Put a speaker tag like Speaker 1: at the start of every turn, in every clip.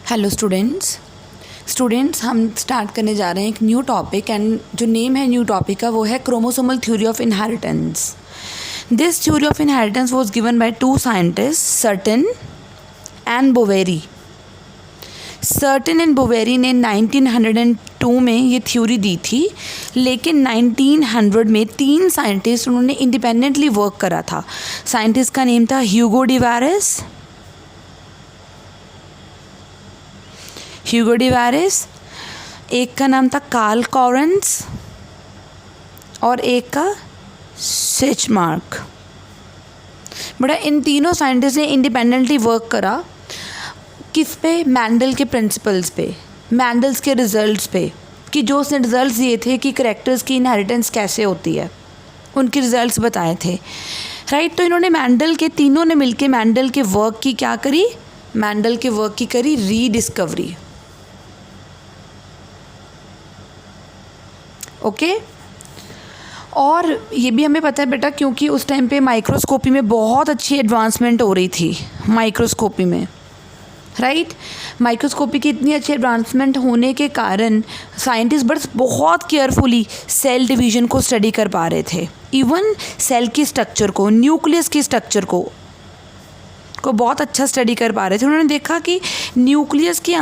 Speaker 1: Hello students हम start करने जा रहे हैं एक न्यू टॉपिक एंड जो नेम है न्यू टॉपिक का वो है chromosomal theory of inheritance. This theory of inheritance was given by two scientist Sutton and Boveri. Sutton and Boveri ने 1902 में ये थ्योरी दी थी, लेकिन 1900 में तीन साइंटिस्ट उन्होंने इंडिपेंडेंटली वर्क करा था। साइंटिस्ट का नेम था ह्यूगो डिवारेस, एक का नाम था कार्ल कॉरेंस और एक का सिचमार्क। बड़ा इन तीनों साइंटिस्ट ने इंडिपेंडेंटली वर्क करा किस पे? मैंडल के प्रिंसिपल्स पे, मैंडल्स के रिजल्ट्स पे, कि जो उसने रिजल्ट्स दिए थे कि करैक्टर्स की इनहेरिटेंस कैसे होती है, उनके रिजल्ट्स बताए थे, राइट। तो इन्होंने मैंडल के तीनों ने मिलके मैंडल के वर्क की क्या करी? मैंडल के वर्क की करी रीडिस्कवरी। ओके और ये भी हमें पता है बेटा, क्योंकि उस टाइम पे माइक्रोस्कोपी में बहुत अच्छी एडवांसमेंट हो रही थी माइक्रोस्कोपी में, राइट। माइक्रोस्कोपी की इतनी अच्छी एडवांसमेंट होने के कारण साइंटिस्ट बस बहुत केयरफुली सेल डिवीज़न को स्टडी कर पा रहे थे। इवन सेल की स्ट्रक्चर को, न्यूक्लियस की स्ट्रक्चर को बहुत अच्छा स्टडी कर पा रहे थे। उन्होंने देखा कि न्यूक्लियस के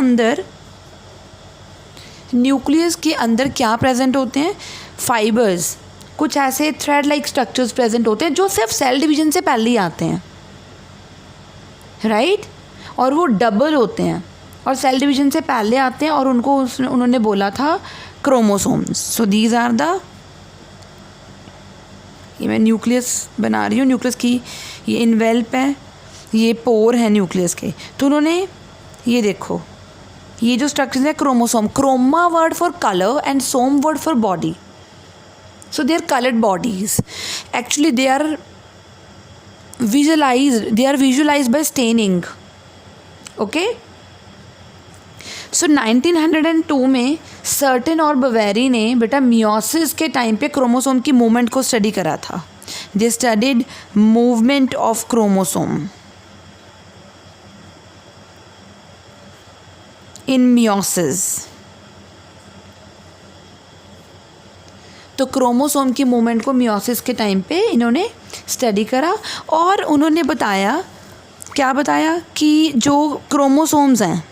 Speaker 1: अंदर क्या प्रेजेंट होते हैं? फाइबर्स, कुछ ऐसे थ्रेड लाइक स्ट्रक्चर्स प्रेजेंट होते हैं जो सिर्फ सेल डिवीज़न से पहले ही आते हैं, राइट। और वो डबल होते हैं और सेल डिवीज़न से पहले आते हैं और उनको उन्होंने बोला था chromosomes. So these are the, ये मैं न्यूक्लियस बना रही हूँ, न्यूक्लियस की ये इन्वेल्प है, ये पोर है न्यूक्लियस के। तो उन्होंने ये देखो, ये जो स्ट्रक्चर है chromosome, chroma word for colour and soma word for body. So they are coloured bodies, actually they are visualised by staining. Okay, so 1902 में सर्टन और बोवेरी ने बेटा मियोसिस के टाइम पे क्रोमोसोम की मूवमेंट को स्टडी करा था। दे studied movement of chromosome in meiosis. तो क्रोमोसोम की मूवमेंट को मियोसिस के टाइम पे इन्होंने स्टडी करा और उन्होंने बताया, क्या बताया कि जो क्रोमोसोम्स हैं,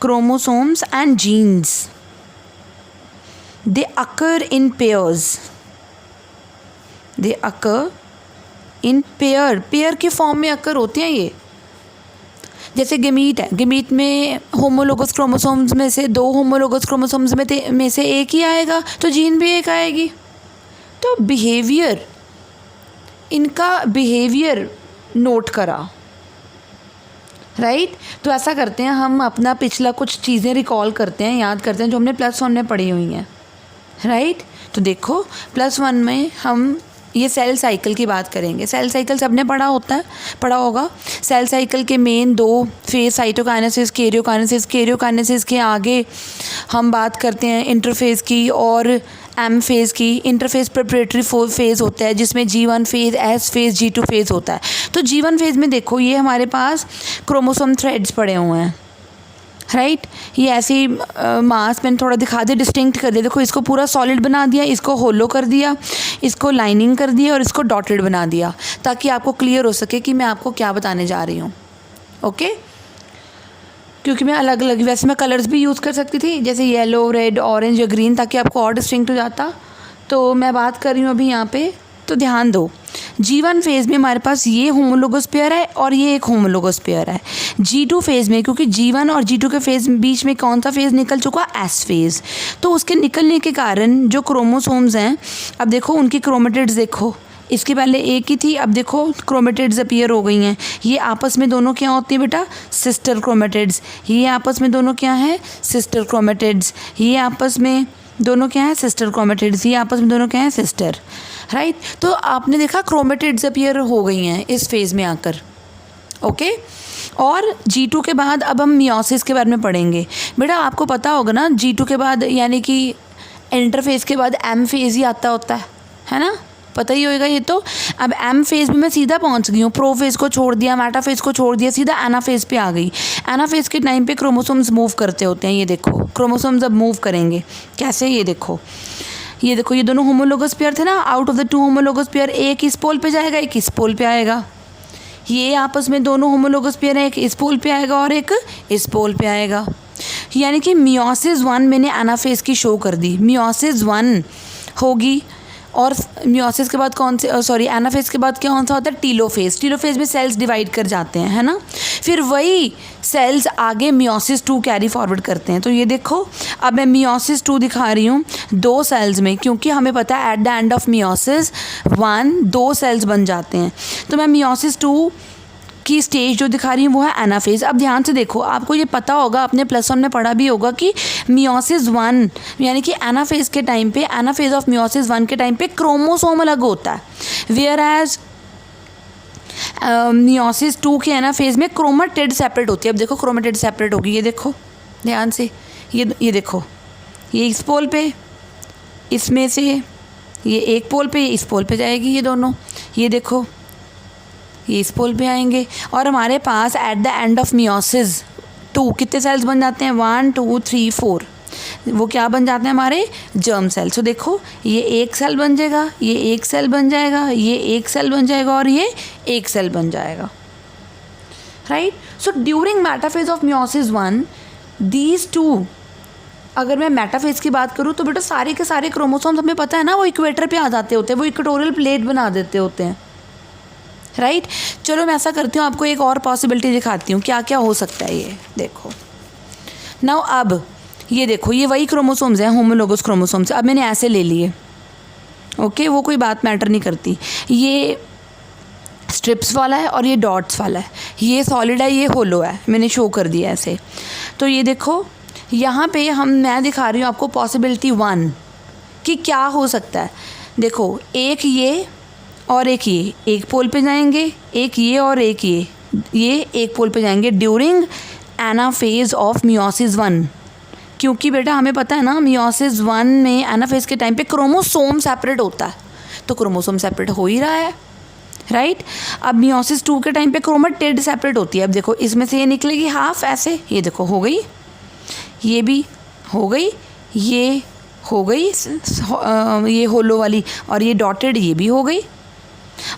Speaker 1: chromosomes and genes, they occur in pairs, they occur in pair के फॉर्म में अकर होते हैं ये। जैसे गेमीट है, गेमीट में होमोलोगस क्रोमोसोम्स में से दो होमोलोगस क्रोमोसोम्स में से एक ही आएगा, तो जीन भी एक आएगी। तो बिहेवियर, इनका बिहेवियर नोट करा, राइट। तो ऐसा करते हैं, हम अपना पिछला कुछ चीज़ें रिकॉल करते हैं, याद करते हैं जो हमने +1 में पढ़ी हुई हैं, राइट। तो देखो +1 में हम ये सेल साइकिल की बात करेंगे। सेल साइकिल सबने पढ़ा होगा। सेल साइकिल के main 2 phase, cytokinesis, karyokinesis. Karyokinesis के आगे हम बात करते हैं इंटरफेज की और एम फेज़ की। इंटरफेज प्रिपरेटरी फेज़ होता है जिसमें G1 phase, S phase, G2 phase होता है। तो G1 फेज़ में देखो ये हमारे पास क्रोमोसोम थ्रेड्स पड़े हुए हैं, राइट। ये ऐसी मास मैंने थोड़ा दिखा दिया, डिस्टिंक्ट कर दिया। देखो इसको पूरा सॉलिड बना दिया, इसको होलो कर दिया, इसको लाइनिंग कर दिया और इसको डॉटेड बना दिया, ताकि आपको क्लियर हो सके कि मैं आपको क्या बताने जा रही हूँ। ओके, क्योंकि मैं अलग अलग, वैसे मैं कलर्स भी यूज़ कर सकती थी, जैसे येलो, रेड, ऑरेंज या ग्रीन, ताकि आपको और डिस्टिंक्ट हो जाता। तो मैं बात कर रही हूँ अभी यहाँ पे, तो ध्यान दो। G1 फेज़ में हमारे पास ये होमोलोगस पेयर है और ये एक होमोलोगस पेयर है। G2 फेज़ में, क्योंकि G1 और G2 के फेज़ बीच में कौन सा फेज़ निकल चुका? S phase. तो उसके निकलने के कारण जो क्रोमोसोम्स हैं, अब देखो उनकी क्रोमेटिड्स देखो, इसके पहले एक ही थी, अब देखो क्रोमेटिड्स अपीयर हो गई हैं। ये आपस में दोनों क्या होती है बेटा? Sister chromatids. ये आपस में दोनों क्या है? Sister chromatids. ये आपस में दोनों क्या है? Sister chromatids. ये आपस में दोनों क्या है? Sister, right. तो आपने देखा क्रोमेटिड्स अपीयर हो गई हैं इस फेज़ में आकर। ओके, और G2 के बाद अब हम मियोसिस के बारे में पढ़ेंगे। बेटा आपको पता होगा ना, G2 के बाद यानी कि इंटरफेज़ के बाद M फेज़ ही आता होता है ना। पता ही होगा ये तो। अब एम फेज़ में मैं सीधा पहुंच गई हूँ, प्रो फेज़ को छोड़ दिया, मेटाफेज़ को छोड़ दिया, सीधा एनाफेज़ पे आ गई। एनाफेज़ के टाइम पे क्रोमोसोम्स मूव करते होते हैं, ये देखो क्रोमोसोम्स अब मूव करेंगे कैसे, ये देखो ये दोनों होमोलोगस पेयर थे ना, out of the 2 homologous pair एक इस पोल पे जाएगा, एक इस पोल पे आएगा। ये आपस में दोनों होमोलोगस पेयर है, एक इस पोल पे आएगा और एक इस पोल पे आएगा। यानी कि मियोसिस 1 मैंने एनाफेज़ की शो कर दी, मियोसिस 1 होगी। और मियोसिस के बाद एनाफेज़ के बाद कौन सा होता है, टीलोफेज़। टीलोफेज़ में सेल्स डिवाइड कर जाते हैं, है ना। फिर वही सेल्स आगे मियोसिस 2 कैरी फॉरवर्ड करते हैं। तो ये देखो अब मैं मियोसिस 2 दिखा रही हूँ 2 सेल्स में, क्योंकि हमें पता है at the end of meiosis 1 2 cells बन जाते हैं। तो मैं मियोसिस 2 की स्टेज जो दिखा रही हूँ वो है एनाफेज़। अब ध्यान से देखो, आपको ये पता होगा, अपने +1 में पढ़ा भी होगा कि मियोसिस 1 यानी कि एनाफेज़ के टाइम पे, एनाफेज़ ऑफ मियोसिस 1 के टाइम पे क्रोमोसोम अलग होता है, वेयर एज मियोसिस 2 के एनाफेज़ में क्रोमेटिड सेपरेट होती है। अब देखो क्रोमेटिड सेपरेट होगी, ये देखो ध्यान से, ये देखो ये इस पोल पे, इसमें से ये एक पोल पे, इस पोल पे जाएगी ये दोनों, ये देखो ये इस पोल पे आएंगे। और हमारे पास at the end of meiosis 2 कितने सेल्स बन जाते हैं, 1 2 3 4, वो क्या बन जाते हैं हमारे जर्म सेल। सो देखो ये एक सेल बन जाएगा, ये एक सेल बन जाएगा, ये एक सेल बन जाएगा और ये एक सेल बन जाएगा, right. So during metaphase of meiosis 1 these 2, अगर मैं मेटाफेज की बात करूँ तो बेटा सारे के सारे क्रोमोसोम्स हमें पता है ना, वो इक्वेटर पे आ जाते होते हैं, वो इक्वेटोरियल प्लेट बना देते होते हैं, राइट। चलो मैं ऐसा करती हूँ, आपको एक और पॉसिबिलिटी दिखाती हूँ क्या क्या हो सकता है। ये देखो नाउ, अब ये देखो ये वही क्रोमोसोम्स हैं, होमोलोगस क्रोमोसोम्स। अब मैंने ऐसे ले लिए, ओके, वो कोई बात मैटर नहीं करती। ये स्ट्रिप्स वाला है और ये डॉट्स वाला है, ये सॉलिड है, ये होलो है, मैंने शो कर दिया ऐसे। तो ये देखो यहाँ पे मैं दिखा रही हूँ आपको पॉसिबिलिटी 1 कि क्या हो सकता है। देखो एक ये और एक ये एक पोल पे जाएंगे, एक ये और एक ये एक पोल पे जाएंगे ड्यूरिंग एनाफेज ऑफ मियोसिस 1। क्योंकि बेटा हमें पता है ना, मियोसिस 1 में एनाफेज के टाइम पे क्रोमोसोम सेपरेट होता है, तो क्रोमोसोम सेपरेट हो ही रहा है, राइट। अब मियोसिस 2 के टाइम पे क्रोमेटिड सेपरेट होती है। अब देखो इसमें से ये निकलेगी हाफ ऐसे, ये देखो हो गई, ये भी हो गई, ये हो गई ये होलो वाली, और ये डॉटेड ये भी हो गई।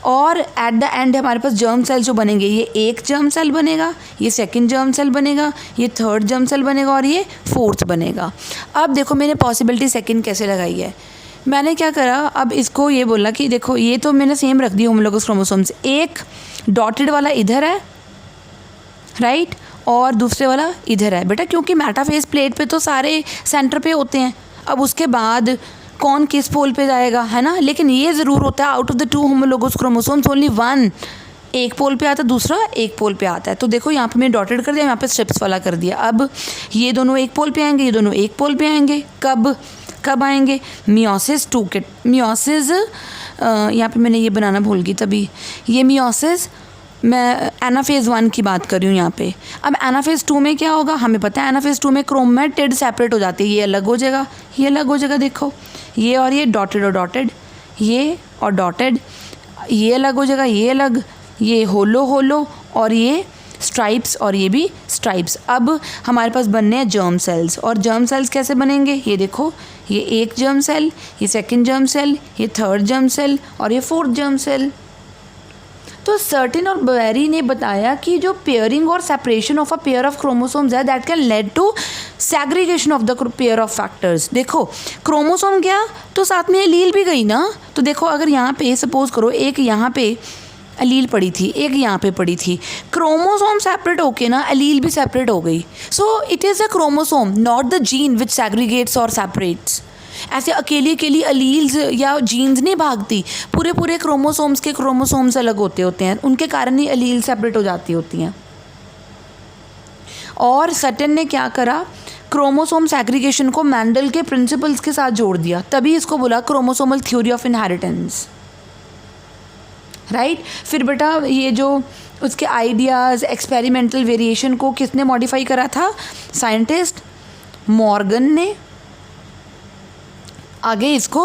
Speaker 1: और एट द एंड हमारे पास जर्म सेल जो बनेंगे, ये एक जर्म सेल बनेगा, ये सेकंड जर्म सेल बनेगा, ये थर्ड जर्म सेल बनेगा और ये फोर्थ बनेगा। अब देखो मैंने पॉसिबिलिटी सेकंड कैसे लगाई है, मैंने क्या करा, अब इसको ये बोला कि देखो ये तो मैंने सेम रख दी होमोलोगस क्रोमोसोम्स, एक डॉटेड वाला इधर है, राइट, और दूसरे वाला इधर है बेटा, क्योंकि मेटाफेज प्लेट पे तो सारे सेंटर पे होते हैं। अब उसके बाद कौन किस पोल पे जाएगा, है ना। लेकिन ये ज़रूर होता है out of the 2 homologous chromosomes only 1 एक पोल पे आता है, दूसरा एक पोल पे आता है। तो देखो यहाँ पे मैंने डॉटेड कर दिया, यहाँ पे स्ट्रिप्स वाला कर दिया। अब ये दोनों एक पोल पे आएंगे, ये दोनों एक पोल पे आएंगे, कब आएंगे, मियोसिस 2 के, मियोसिस यहाँ पे मैंने ये बनाना भूल गई तभी, ये मियोसिस, मैं एनाफेज 1 की बात कर रही हूँ यहाँ पे। अब एनाफेज 2 में क्या होगा, हमें पता है एनाफेज 2 में क्रोमेटिड सेपरेट हो जाती है, ये अलग हो जाएगा, ये अलग हो जाएगा, देखो ये और ये डॉटेड और डॉटेड, ये और डॉटेड, ये अलग हो जाएगा, ये अलग, ये होलो और ये स्ट्राइप्स और ये भी स्ट्राइप्स। अब हमारे पास बनने हैं जर्म सेल्स, और जर्म सेल्स कैसे बनेंगे, ये देखो ये एक जर्म सेल, ये सेकंड जर्म सेल, ये थर्ड जर्म सेल और ये फोर्थ जर्म सेल। तो सर्टिन और बेरी ने बताया कि जो पेयरिंग और separation of a pair of chromosomes है that can lead to segregation of the pair of factors. देखो क्रोमोसोम गया तो साथ में एलील भी गई ना, तो देखो अगर यहाँ पे सपोज करो एक यहाँ पे एलील पड़ी थी, एक यहाँ पे पड़ी थी, क्रोमोसोम सेपरेट होके ना एलील भी सेपरेट हो गई। So it is a chromosome not the gene which segregates और सेपरेट्स। ऐसे अकेली अलील्स या जीन्स नहीं भागती, पूरे क्रोमोसोम्स के क्रोमोसोम्स अलग होते हैं, उनके कारण ही अलील सेपरेट हो जाती होती हैं। और सर्टिन ने क्या करा, क्रोमोसोम सेग्रीगेशन को मैंडल के प्रिंसिपल्स के साथ जोड़ दिया, तभी इसको बोला chromosomal theory of inheritance, right. फिर बेटा ये जो उसके आइडियाज़ एक्सपेरिमेंटल वेरिएशन को किसने मॉडिफाई करा था, साइंटिस्ट मॉर्गन ने। आगे इसको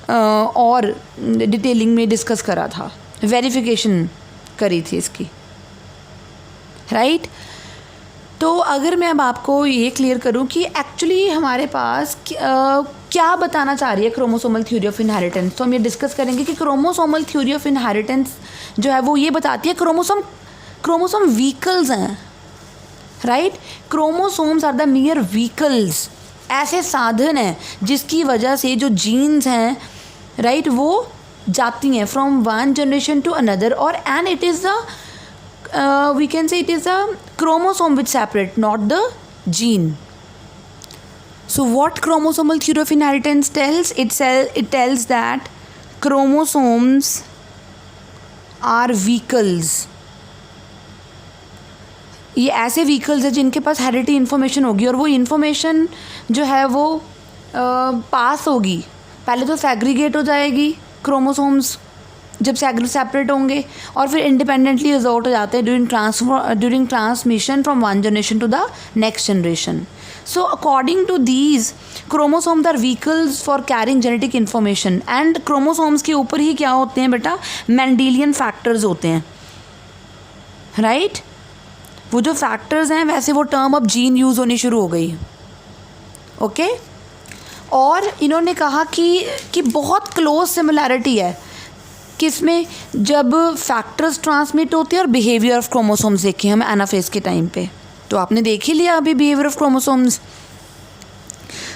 Speaker 1: और डिटेलिंग में डिस्कस करा था, वेरिफिकेशन करी थी इसकी, राइट। तो अगर मैं अब आपको ये क्लियर करूं कि एक्चुअली हमारे पास क्या बताना चाह रही है क्रोमोसोमल थ्योरी ऑफ इनहेरिटेंस, तो हम ये डिस्कस करेंगे कि क्रोमोसोमल थ्योरी ऑफ इनहेरिटेंस जो है वो ये बताती है क्रोमोसोम व्हीकल्स हैं, right. Chromosomes are the mere vehicles, ऐसे साधन हैं जिसकी वजह से जो जीन्स हैं, राइट, वो जाती हैं from one generation to another, और and it is the we can say it is a chromosome which separate, not the gene. So what chromosomal theory of inheritance tells? It tells that chromosomes are vehicles. ये ऐसे vehicles हैं जिनके पास heredity information होगी, और वो information जो है वो पास होगी। पहले तो सेग्रीगेट हो जाएगी क्रोमोसोम्स जब सेपरेट होंगे, और फिर इंडिपेंडेंटली रिजॉल्ट हो जाते हैं during transmission from one generation to the next generation. So according to these chromosomes are vehicles for carrying genetic information, and chromosomes के ऊपर ही क्या होते हैं बेटा, मेंडेलियन फैक्टर्स होते हैं, राइट। वो जो फैक्टर्स हैं, वैसे वो टर्म अब जीन यूज़ होनी शुरू हो गई, ओके। और इन्होंने कहा कि बहुत क्लोज सिमिलैरिटी है किसमें, जब फैक्टर्स ट्रांसमिट होते हैं और बिहेवियर ऑफ क्रोमोसोम्स देखे हम एनाफेज के टाइम पे, तो आपने देख ही लिया अभी behaviour of chromosomes.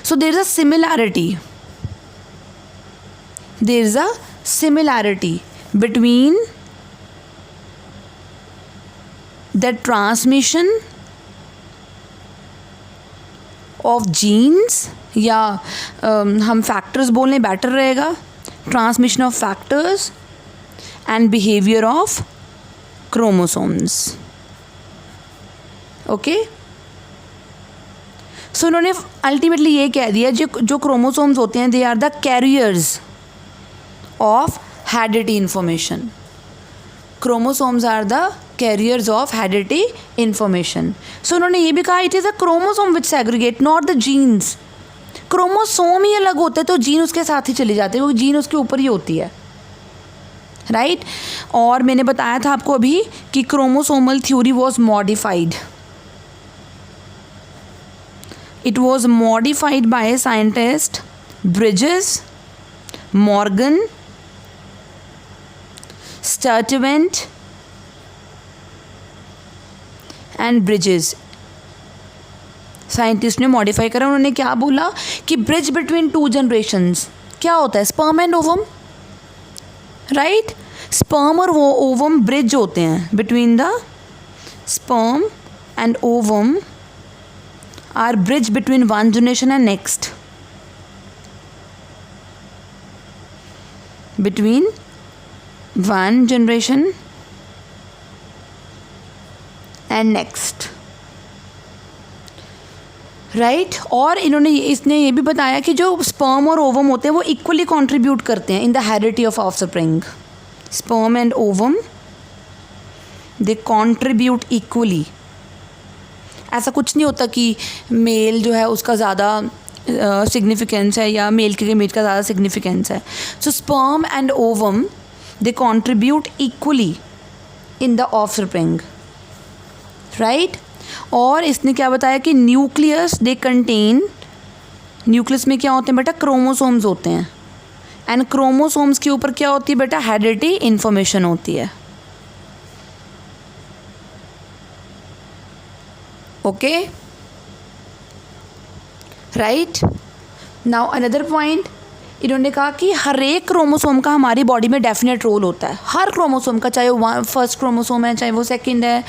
Speaker 1: So there is a similarity between the transmission of genes, या हम फैक्टर्स बोलने बेटर रहेगा, transmission of factors and behavior of chromosomes, okay। so उन्होंने अल्टीमेटली ये कह दिया जो क्रोमोसोम्स होते हैं, they are the carriers of heredity information. Chromosomes are the carriers of heredity information. So उन्होंने ये भी कहा it is a chromosome which segregate, not the genes. Chromosome ही अलग होता है तो जीन उसके साथ ही चली जाती है, वो जीन उसके ऊपर ही होती है, राइट। और मैंने बताया था आपको अभी कि chromosomal theory was modified, it was modified by scientist Bridges, Morgan, Sturtevant and Bridges. Scientist ने मॉडिफाई करा, उन्होंने क्या बोला कि ब्रिज बिटवीन टू जनरेशंस क्या होता है, sperm and ovum, right. Sperm और वो ओवम ब्रिज होते हैं, between the sperm and ovum are bridge between one generation and next, between one generation and next, right. और इसने ये भी बताया कि जो स्पर्म और ओवम होते हैं वो इक्वली कंट्रीब्यूट करते हैं in the heredity of offspring. Sperm and ovum they contribute equally. ऐसा कुछ नहीं होता कि मेल जो है उसका ज़्यादा सिग्निफिकेंस है या मेल के मीट का ज़्यादा सिग्निफिकेंस है। So sperm and ovum they contribute equally in the offspring, right. और इसने क्या बताया कि न्यूक्लियस दे कंटेन, न्यूक्लियस में क्या होते हैं बेटा, क्रोमोसोम्स होते हैं, एंड क्रोमोसोम्स के ऊपर क्या होती है बेटा, हेरिडिटी इंफॉर्मेशन होती है, okay, right. Now another point, इन्होंने कहा कि हर एक क्रोमोसोम का हमारी बॉडी में डेफिनेट रोल होता है, हर क्रोमोसोम का, चाहे वो फर्स्ट क्रोमोसोम है, चाहे वो सेकंड है,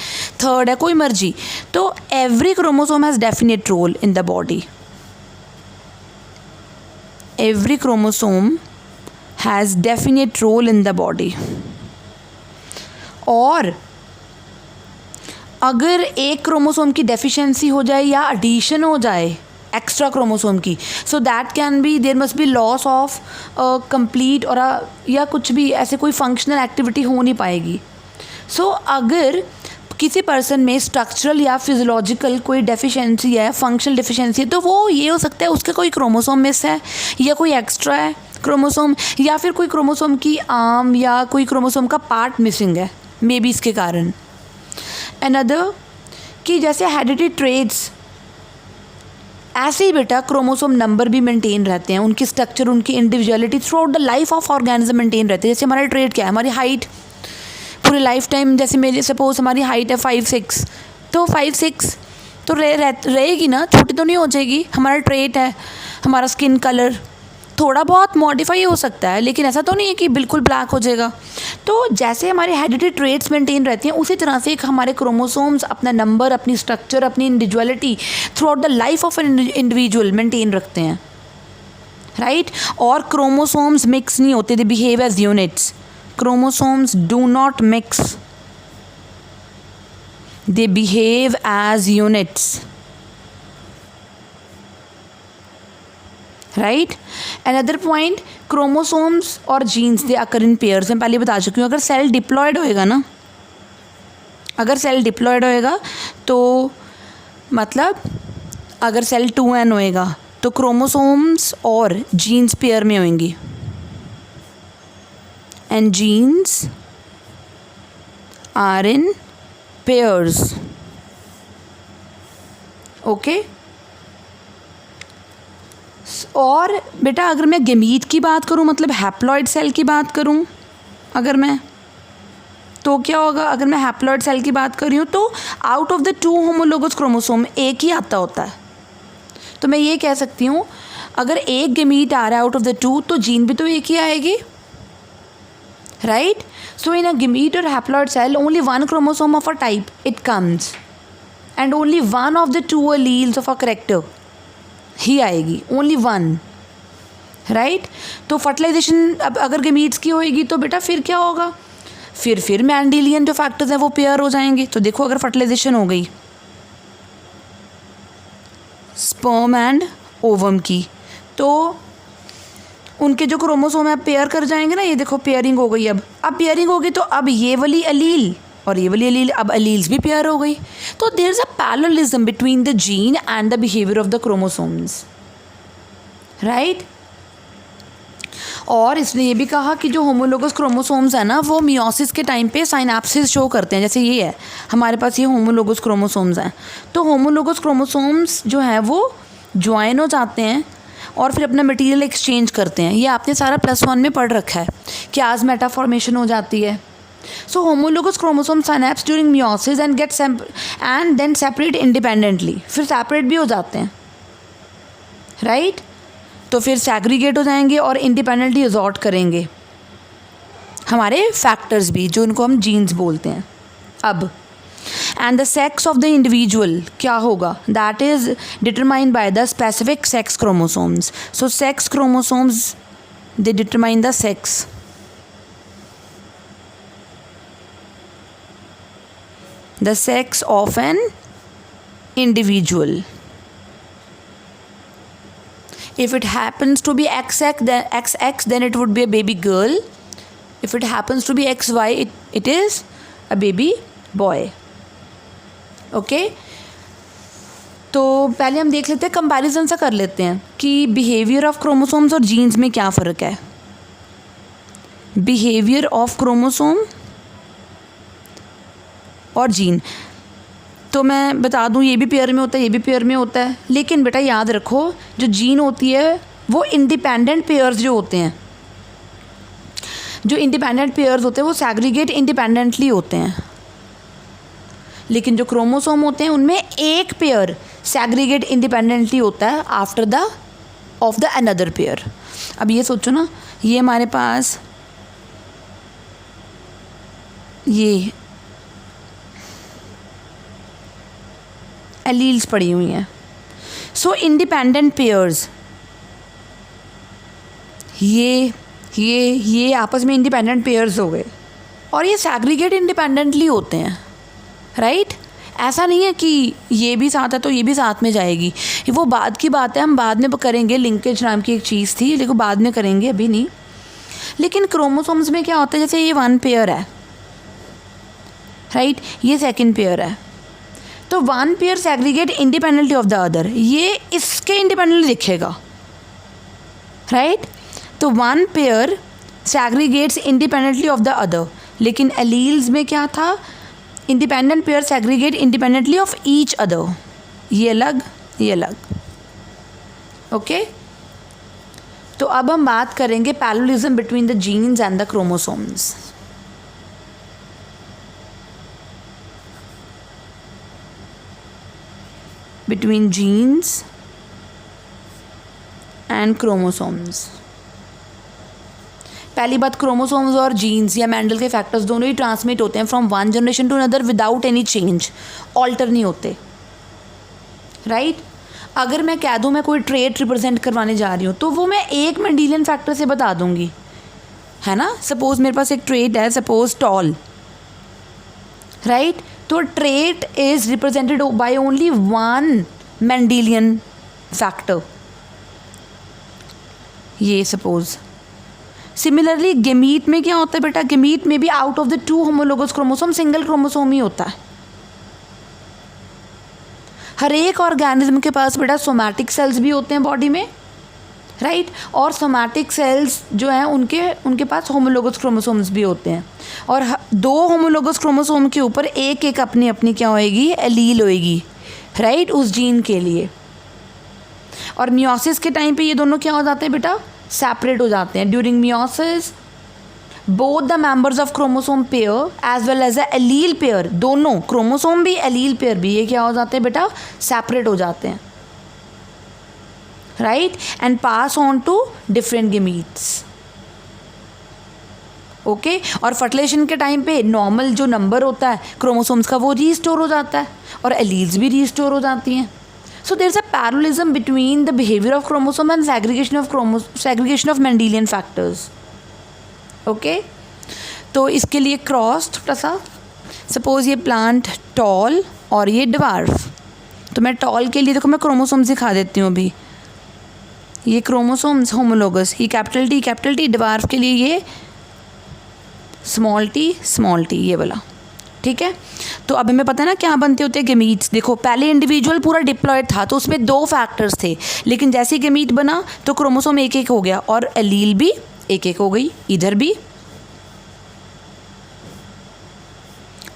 Speaker 1: थर्ड है, कोई मर्जी, तो every chromosome has definite role in the body, every chromosome has definite role in the body. और अगर एक क्रोमोसोम की डेफिशिएंसी हो जाए या एडिशन हो जाए एक्स्ट्रा क्रोमोसोम की, so that can be, there must be loss of complete और या कुछ भी ऐसे कोई फंक्शनल एक्टिविटी हो नहीं पाएगी। सो अगर किसी पर्सन में स्ट्रक्चरल या फिजियोलॉजिकल कोई डेफिशिएंसी है, फंक्शनल डेफिशिएंसी है, तो वो ये हो सकता है उसका कोई क्रोमोसोम मिस है या कोई एक्स्ट्रा है, क्रोमोसोम, या फिर कोई क्रोमोसोम की आर्म या कोई क्रोमोसोम का पार्ट मिसिंग है मे बी इसके कारण। अनदर कि जैसे हेरिडिटी ट्रेड्स, ऐसे ही बेटा क्रोमोसोम नंबर भी मेंटेन रहते हैं, उनकी स्ट्रक्चर, उनकी individuality throughout the life of organism maintain रहते हैं। जैसे हमारा ट्रेड क्या है, हमारी हाइट पूरे लाइफ टाइम, जैसे मेरी सपोज हमारी हाइट है 5'6", तो 5'6" तो रहेगी ना, छोटी तो नहीं हो जाएगी। हमारा ट्रेट है, हमारा स्किन कलर थोड़ा बहुत मॉडिफाई हो सकता है, लेकिन ऐसा तो नहीं है कि बिल्कुल ब्लैक हो जाएगा। तो जैसे हमारे हेरिडिटी ट्रेट्स मेंटेन रहती हैं, उसी तरह से एक हमारे क्रोमोसोम्स अपना नंबर, अपनी स्ट्रक्चर, अपनी individuality throughout the life of an individual maintain रखते हैं, राइट। और क्रोमोसोम्स मिक्स नहीं होते, they behave as units. Chromosomes do not mix, they behave as units, right? Another point, chromosomes और genes they occur in pairs। मैं पहले बता चुकी हूँ। अगर सेल डिप्लॉयड होएगा ना, अगर सेल डिप्लॉयड होएगा तो मतलब अगर सेल 2n होएगा तो क्रोमोसोम्स और जीन्स पेयर में होंगी, and genes are in pairs, okay. और बेटा अगर मैं गैमीट की बात करूं, मतलब हैप्लॉइड सेल की बात करूं अगर मैं, तो क्या होगा? अगर मैं हैप्लॉइड सेल की बात कर रही हूँ तो out of the 2 homologous chromosome एक ही आता होता है। तो मैं ये कह सकती हूँ अगर एक गैमीट आ रहा है आउट ऑफ द 2 तो जीन भी तो एक ही आएगी, right? So in a gamete or haploid cell, only one chromosome of a type it comes, and only one of the 2 alleles of a character ही आएगी, only one, right? तो fertilisation अब अगर gametes की होएगी तो बेटा फिर क्या होगा? फिर मैंडेलियन जो फैक्टर्स हैं वो पेयर हो जाएंगे। तो देखो अगर फर्टिलाइजेशन हो गई स्पर्म एंड ओवम की, तो उनके जो क्रोमोसोम है पेयर कर जाएंगे ना। ये देखो पेयरिंग हो गई। अब पेयरिंग होगी तो अब ये वाली अलील और ये वाली अलील, अब अलील्स भी पेयर हो गई। तो there is a parallelism between the gene and the behaviour of the chromosomes, right. और इसने ये भी कहा कि जो होमोलोगस क्रोमोसोम्स है ना, वो मियोसिस के टाइम पे साइनेप्सिस शो करते हैं। जैसे ये है हमारे पास, ये होमोलोगस क्रोमोसोम्स हैं, तो होमोलोगस क्रोमोसोम्स जो हैं वो ज्वाइन हो जाते हैं और फिर अपना मटेरियल एक्सचेंज करते हैं। ये आपने सारा +1 में पढ़ रखा है कि आज मेटा फॉर्मेशन हो जाती है। So homologous chromosome synapse during meiosis and get and then separate independently, फिर सेपरेट भी हो जाते हैं, राइट। तो फिर सेग्रीगेट हो जाएंगे और इंडिपेंडेंटली रिजॉर्ट करेंगे हमारे फैक्टर्स भी, जो उनको हम जीन्स बोलते हैं। अब and the sex of the individual क्या होगा? that is determined by the specific sex chromosomes. So sex chromosomes they determine the sex. The sex of an individual. If it happens to be XX then it would be a baby girl. If it happens to be XY it is a baby boy. Okay तो पहले हम देख लेते हैं, comparison सा कर लेते हैं कि बिहेवियर ऑफ क्रोमोसोम्स और जीन्स में क्या फ़र्क है। बिहेवियर ऑफ क्रोमोसोम और जीन, तो मैं बता दूं ये भी पेयर में होता है, ये भी पेयर में होता है। लेकिन बेटा याद रखो जो जीन होती है वो इंडिपेंडेंट पेयर्स जो होते हैं, जो इंडिपेंडेंट पेयर्स होते हैं वो सेग्रीगेट इंडिपेंडेंटली होते हैं। लेकिन जो क्रोमोसोम होते हैं उनमें एक पेयर सेग्रीगेट इंडिपेंडेंटली होता है after the of the another pair. अब ये सोचो ना, ये हमारे पास ये एलील्स पड़ी हुई हैं। सो इंडिपेंडेंट पेयर्स ये आपस में इंडिपेंडेंट पेयर्स हो गए और ये सेग्रीगेट इंडिपेंडेंटली होते हैं, राइट। ऐसा नहीं है कि ये भी साथ है तो ये भी साथ में जाएगी, वो बाद की बात है, हम बाद में करेंगे। लिंकेज नाम की एक चीज़ थी लेकिन बाद में करेंगे, अभी नहीं। लेकिन क्रोमोसोम्स में क्या होता है, जैसे ये 1 पेयर है, राइट, ये 2nd पेयर है, तो 1 pair segregate independently of the other, ये इसके इंडिपेंडेंटली दिखेगा, राइट। तो one pair segregates independently of the other, लेकिन एलील्स में क्या था, independent pair segregate independently of each other, ये अलग ये अलग। ओके तो अब हम बात करेंगे parallelism between the genes and the chromosomes. Between genes and chromosomes. पहली बात, क्रोमोसोम्स और जीन्स या मेंडल के फैक्टर्स दोनों ही ट्रांसमिट होते हैं from one generation to another without any change, alter नहीं होते, राइट। अगर मैं कह दूँ मैं कोई ट्रेट रिप्रेजेंट करवाने जा रही हूँ तो वो मैं एक मेंडेलियन फैक्टर से बता दूंगी, है ना। सपोज मेरे पास एक ट्रेट है, सपोज टॉल, राइट, तो trait is represented by only one Mendelian factor, ये सपोज। सिमिलरली गेमीट में क्या होता है बेटा, गेमीट में भी out of the 2 homologous chromosome single chromosome ही होता है। हर एक ऑर्गेनिज्म के पास बेटा सोमैटिक सेल्स भी होते हैं बॉडी में, राइट, और सोमैटिक सेल्स जो हैं उनके पास होमोलोगस क्रोमोसोम्स भी होते हैं, और 2 होमोलोगस क्रोमोसोम के ऊपर एक एक अपनी अपनी क्या होएगी, एलील होएगी, राइट, उस जीन के लिए। और मियोसिस के टाइम पे ये दोनों क्या हो जाते हैं बेटा, सेपरेट हो जाते हैं। During meiosis both the members of chromosome pair as well as the allele pair, दोनों क्रोमोसोम भी एलील पेयर भी, ये क्या हो जाते हैं बेटा, सेपरेट हो जाते हैं, right, and pass on to different gametes. Okay और फर्टिलाइजेशन के टाइम पे नॉर्मल जो नंबर होता है क्रोमोसोम्स का वो रीस्टोर हो जाता है और एलील्स भी रीस्टोर हो जाती हैं। So there is a parallelism between the behavior of chromosome and segregation of Mendelian factors. Okay? तो इसके लिए क्रॉस थोड़ा सा, सपोज ये प्लांट टॉल और ये ड्वार्फ, तो मैं टॉल के लिए देखो मैं क्रोमोसोम्स दिखा देती हूँ अभी। ये क्रोमोसोम्स होमोलोगस, ये कैपिटल टी, ड्वार्फ के लिए ये स्मॉल टी ये वाला, ठीक है। तो अब हमें पता है ना क्या बनते होते हैं गेमीट्स। देखो पहले इंडिविजुअल पूरा डिप्लॉयड था तो उसमें 2 फैक्टर्स थे, लेकिन जैसे गेमीट बना तो क्रोमोसोम एक एक हो गया और एलील भी एक एक हो गई, इधर भी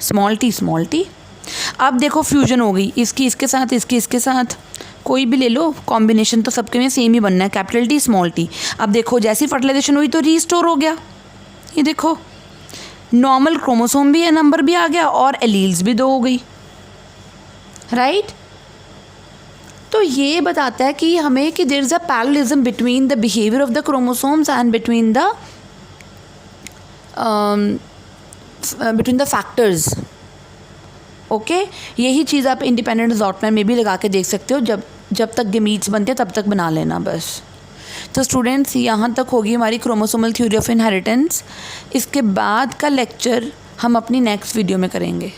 Speaker 1: स्मॉल टी। अब देखो फ्यूजन हो गई, इसकी इसके साथ, इसकी इसके साथ, कोई भी ले लो कॉम्बिनेशन तो सबके में सेम ही बनना है, कैपिटल टी स्मॉल टी। अब देखो जैसी फर्टिलाइजेशन हुई तो रीस्टोर हो गया, ये देखो नॉर्मल क्रोमोसोम भी है, नंबर भी आ गया और एलील्स भी 2 हो गई, राइट। तो ये बताता है कि हमें कि there is a parallelism between the behaviour of the chromosomes and between the factors. Okay यही चीज़ आप इंडिपेंडेंट असॉर्टमेंट में भी लगा के देख सकते हो, जब तक गेमीट्स बनते हैं तब तक बना लेना बस। तो स्टूडेंट्स यहाँ तक होगी हमारी क्रोमोसोमल थ्योरी ऑफ इनहेरिटेंस। इसके बाद का लेक्चर हम अपनी नेक्स्ट वीडियो में करेंगे।